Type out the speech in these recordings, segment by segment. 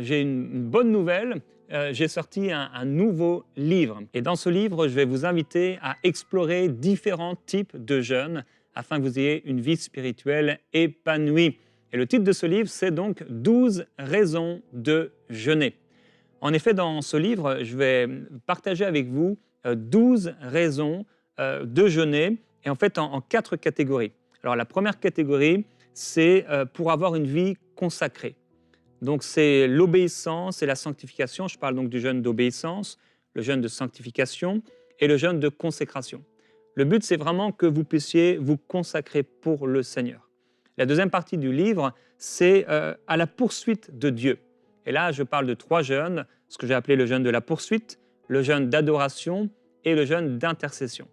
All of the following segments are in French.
J'ai une bonne nouvelle, j'ai sorti un nouveau livre. Et dans ce livre, je vais vous inviter à explorer différents types de jeûnes afin que vous ayez une vie spirituelle épanouie. Et le titre de ce livre, c'est donc 12 raisons de jeûner. En effet, dans ce livre, je vais partager avec vous 12 raisons de jeûner, et en fait en 4 catégories. Alors la première catégorie, c'est pour avoir une vie consacrée. Donc c'est l'obéissance et la sanctification. Je parle donc du jeûne d'obéissance, le jeûne de sanctification et le jeûne de consécration. Le but, c'est vraiment que vous puissiez vous consacrer pour le Seigneur. La deuxième partie du livre, c'est à la poursuite de Dieu. Et là, je parle de 3 jeûnes, ce que j'ai appelé le jeûne de la poursuite, le jeûne d'adoration et le jeûne d'intercession.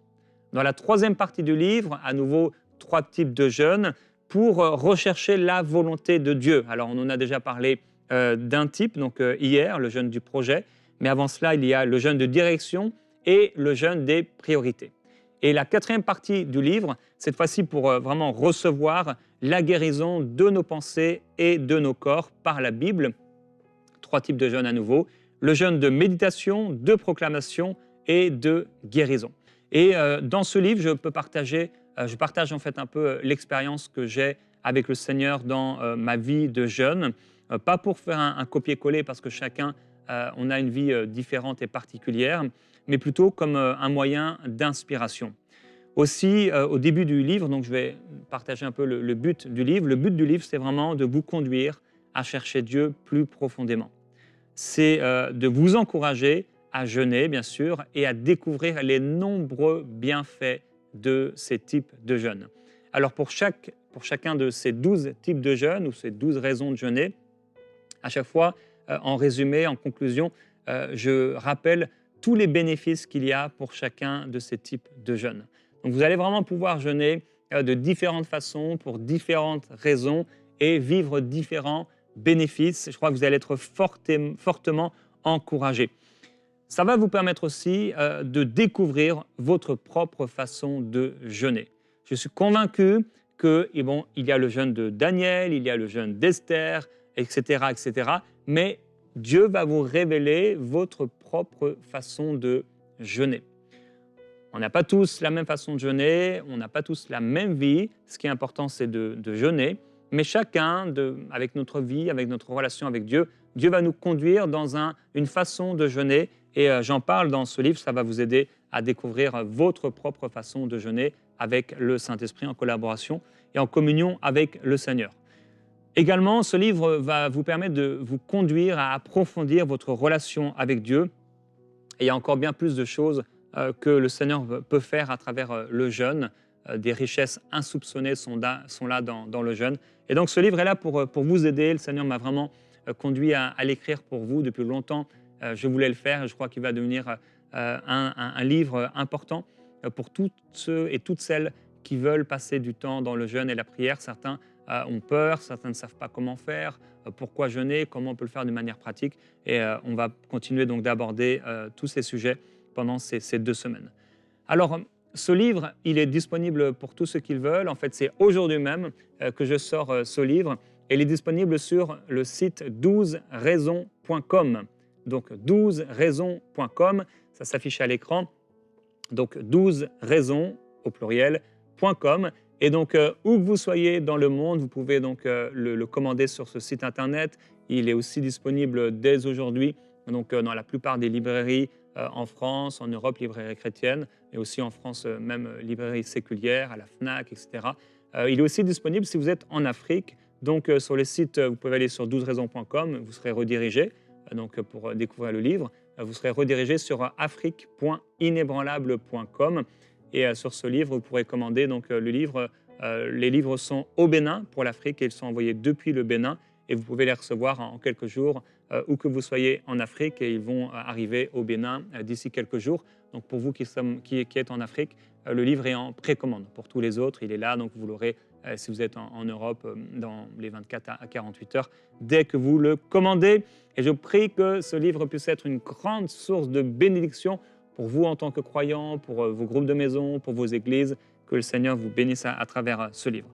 Dans la troisième partie du livre, à nouveau, 3 types de jeûnes pour rechercher la volonté de Dieu. Alors, on en a déjà parlé d'un type, donc hier, le jeûne du projet, mais avant cela, il y a le jeûne de direction et le jeûne des priorités. Et la quatrième partie du livre, cette fois-ci pour vraiment recevoir la guérison de nos pensées et de nos corps par la Bible. 3 types de jeûnes à nouveau, le jeûne de méditation, de proclamation et de guérison. Et dans ce livre, je partage en fait un peu l'expérience que j'ai avec le Seigneur dans ma vie de jeûne, pas pour faire un copier-coller parce que chacun, on a une vie différente et particulière, mais plutôt comme un moyen d'inspiration. Aussi, au début du livre, donc je vais partager un peu le but du livre. Le but du livre, c'est vraiment de vous conduire à chercher Dieu plus profondément. C'est de vous encourager à jeûner, bien sûr, et à découvrir les nombreux bienfaits de ces types de jeûnes. Alors, pour chacun de ces 12 types de jeûnes, ou ces 12 raisons de jeûner, à chaque fois, en résumé, en conclusion, je rappelle tous les bénéfices qu'il y a pour chacun de ces types de jeûnes. Donc, vous allez vraiment pouvoir jeûner de différentes façons, pour différentes raisons, et vivre différents bénéfices. Je crois que vous allez être fortement encouragé. Ça va vous permettre aussi de découvrir votre propre façon de jeûner. Je suis convaincu qu'il y a le jeûne de Daniel, il y a le jeûne d'Esther, etc., etc. Mais Dieu va vous révéler votre propre façon de jeûner. On n'a pas tous la même façon de jeûner, on n'a pas tous la même vie. Ce qui est important, c'est de jeûner. Mais chacun, avec notre vie, avec notre relation avec Dieu, Dieu va nous conduire dans une façon de jeûner. Et j'en parle dans ce livre, ça va vous aider à découvrir votre propre façon de jeûner avec le Saint-Esprit en collaboration et en communion avec le Seigneur. Également, ce livre va vous permettre de vous conduire à approfondir votre relation avec Dieu. Et il y a encore bien plus de choses que le Seigneur peut faire à travers le jeûne. Des richesses insoupçonnées sont là dans le jeûne. Et donc ce livre est là pour vous aider. Le Seigneur m'a vraiment conduit à l'écrire pour vous depuis longtemps. Je voulais le faire et je crois qu'il va devenir un livre important pour tous ceux et toutes celles qui veulent passer du temps dans le jeûne et la prière. Certains ont peur, certains ne savent pas comment faire, pourquoi jeûner, comment on peut le faire de manière pratique. Et on va continuer donc d'aborder tous ces sujets pendant ces 2 semaines. Alors, ce livre, il est disponible pour tous ceux qui le veulent. En fait, c'est aujourd'hui même que je sors ce livre. Et il est disponible sur le site 12raisons.com. Donc, 12raisons.com, ça s'affiche à l'écran. Donc, 12raisons, au pluriel.com. Et donc, où que vous soyez dans le monde, vous pouvez donc le commander sur ce site internet. Il est aussi disponible dès aujourd'hui donc, dans la plupart des librairies en France, en Europe, librairies chrétiennes, et aussi en France, même librairies séculières, à la FNAC, etc. Il est aussi disponible si vous êtes en Afrique. Donc, sur le site, vous pouvez aller sur 12raisons.com, vous serez redirigé donc, pour découvrir le livre. Vous serez redirigé sur afrique.inébranlable.com. Et sur ce livre, vous pourrez commander donc, le livre. Les livres sont au Bénin pour l'Afrique et ils sont envoyés depuis le Bénin. Et vous pouvez les recevoir en quelques jours, où que vous soyez en Afrique, et ils vont arriver au Bénin d'ici quelques jours. Donc pour vous qui êtes en Afrique, le livre est en précommande. Pour tous les autres, il est là, donc vous l'aurez si vous êtes en Europe dans les 24 à 48 heures, dès que vous le commandez. Et je prie que ce livre puisse être une grande source de bénédiction pour vous en tant que croyants, pour vos groupes de maison, pour vos églises, que le Seigneur vous bénisse à travers ce livre.